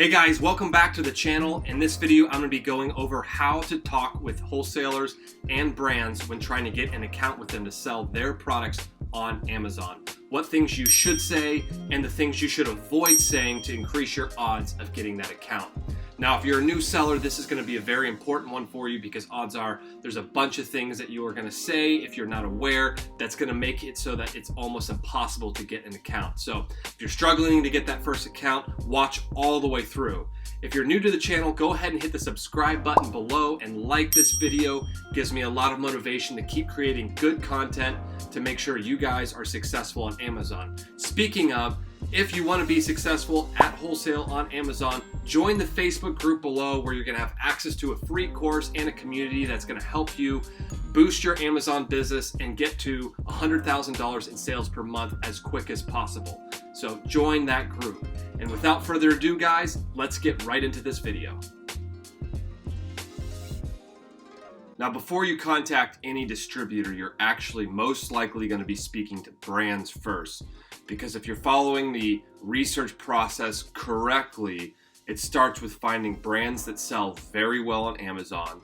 Hey guys, welcome back to the channel. In this video, I'm going to be going over how to talk with wholesalers and brands when trying to get an account with them to sell their products on Amazon. What things you should say and the things you should avoid saying to increase your odds of getting that account. Now, if you're a new seller, this is going to be a very important one for you because odds are there's a bunch of things that you are going to say if you're not aware that's going to make it so that it's almost impossible to get an account. So if you're struggling to get that first account, watch all the way through. If you're new to the channel, go ahead and hit the subscribe button below and like this video. It gives me a lot of motivation to keep creating good content to make sure you guys are successful on Amazon. Speaking of, if you want to be successful at wholesale on Amazon, join the Facebook group below where you're going to have access to a free course and a community that's going to help you boost your Amazon business and get to $100,000 in sales per month as quick as possible. So join that group. And without further ado, guys, let's get right into this video. Now, before you contact any distributor, you're actually most likely going to be speaking to brands first. Because if you're following the research process correctly, it starts with finding brands that sell very well on Amazon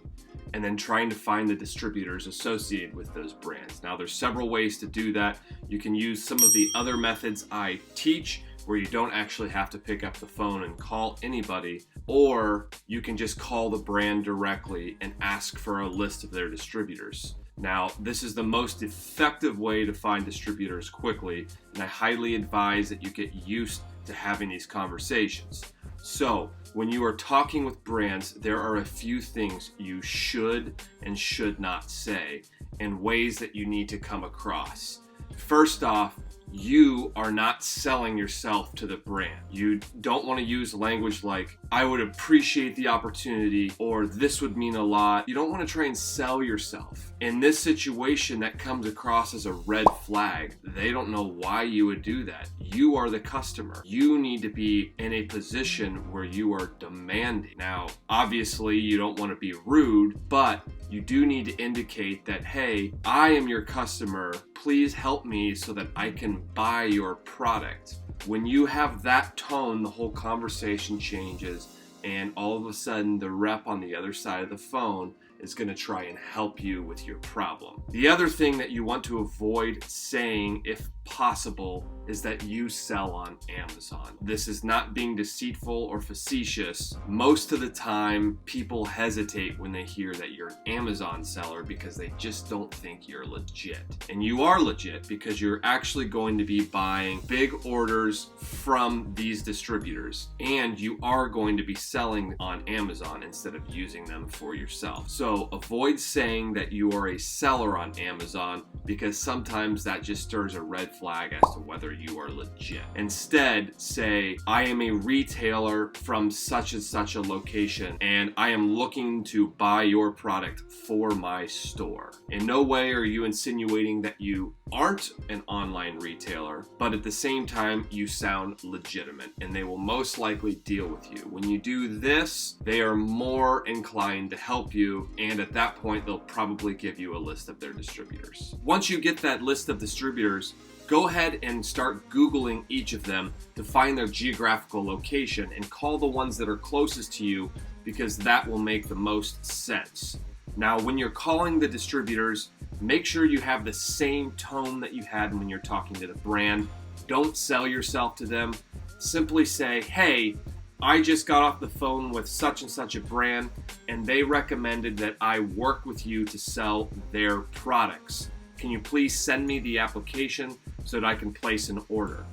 and then trying to find the distributors associated with those brands. Now, there's several ways to do that. You can use some of the other methods I teach where you don't actually have to pick up the phone and call anybody, or you can just call the brand directly and ask for a list of their distributors. Now, this is the most effective way to find distributors quickly, and I highly advise that you get used to having these conversations. So, when you are talking with brands, there are a few things you should and should not say, and ways that you need to come across. First off, you are not selling yourself to the brand. You don't want to use language like, I would appreciate the opportunity, or this would mean a lot. You don't want to try and sell yourself. In this situation, that comes across as a red flag. They don't know why you would do that. You are the customer. You need to be in a position where you are demanding. Now, obviously, you don't want to be rude, but you do need to indicate that, hey, I am your customer. Please help me so that I can buy your product. When you have that tone, the whole conversation changes, and all of a sudden the rep on the other side of the phone is going to try and help you with your problem. The other thing that you want to avoid saying, if possible, is that you sell on Amazon. This is not being deceitful or facetious. Most of the time, people hesitate when they hear that you're an Amazon seller because they just don't think you're legit. And you are legit because you're actually going to be buying big orders from these distributors, and you are going to be selling on Amazon instead of using them for yourself. So avoid saying that you are a seller on Amazon because sometimes that just stirs a red flag as to whether you are legit. Instead, say, I am a retailer from such and such a location, and I am looking to buy your product for my store. In no way are you insinuating that you aren't an online retailer, but at the same time, you sound legitimate, and they will most likely deal with you. When you do this, they are more inclined to help you, and at that point, they'll probably give you a list of their distributors. Once you get that list of distributors, go ahead and start Googling each of them to find their geographical location and call the ones that are closest to you because that will make the most sense. Now, when you're calling the distributors, make sure you have the same tone that you had when you're talking to the brand. Don't sell yourself to them. Simply say, hey, I just got off the phone with such and such a brand, and they recommended that I work with you to sell their products. Can you please send me the application so that I can place an order?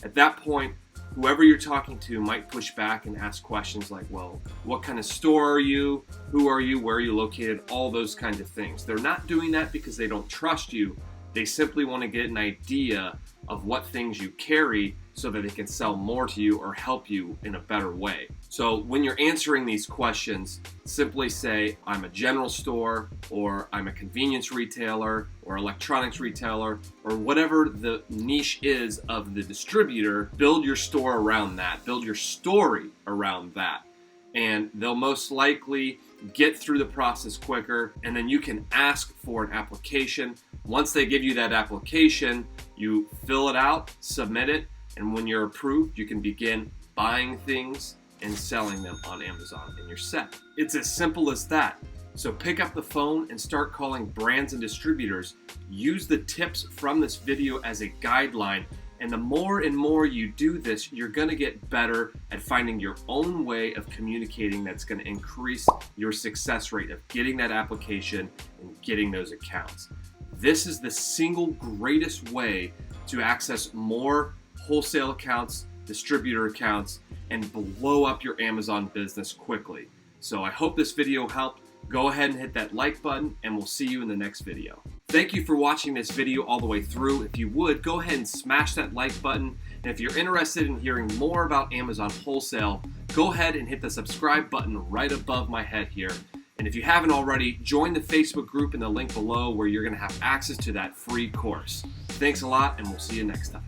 At that point, whoever you're talking to might push back and ask questions like, well, what kind of store are you? Who are you? Where are you located? All those kinds of things. They're not doing that because they don't trust you. They simply want to get an idea of what things you carry so that they can sell more to you or help you in a better way. So when you're answering these questions, simply say, I'm a general store, or I'm a convenience retailer, or electronics retailer, or whatever the niche is of the distributor. Build your store around that. Build your story around that. And they'll most likely get through the process quicker, and then you can ask for an application. Once they give you that application, you fill it out, submit it, and when you're approved, you can begin buying things and selling them on Amazon, and you're set. It's as simple as that. So pick up the phone and start calling brands and distributors. Use the tips from this video as a guideline. And the more and more you do this, you're gonna get better at finding your own way of communicating that's gonna increase your success rate of getting that application and getting those accounts. This is the single greatest way to access more wholesale accounts, distributor accounts, and blow up your Amazon business quickly. So I hope this video helped. Go ahead and hit that like button, and we'll see you in the next video. Thank you for watching this video all the way through. If you would, go ahead and smash that like button. And if you're interested in hearing more about Amazon wholesale, go ahead and hit the subscribe button right above my head here. And if you haven't already, join the Facebook group in the link below where you're going to have access to that free course. Thanks a lot, and we'll see you next time.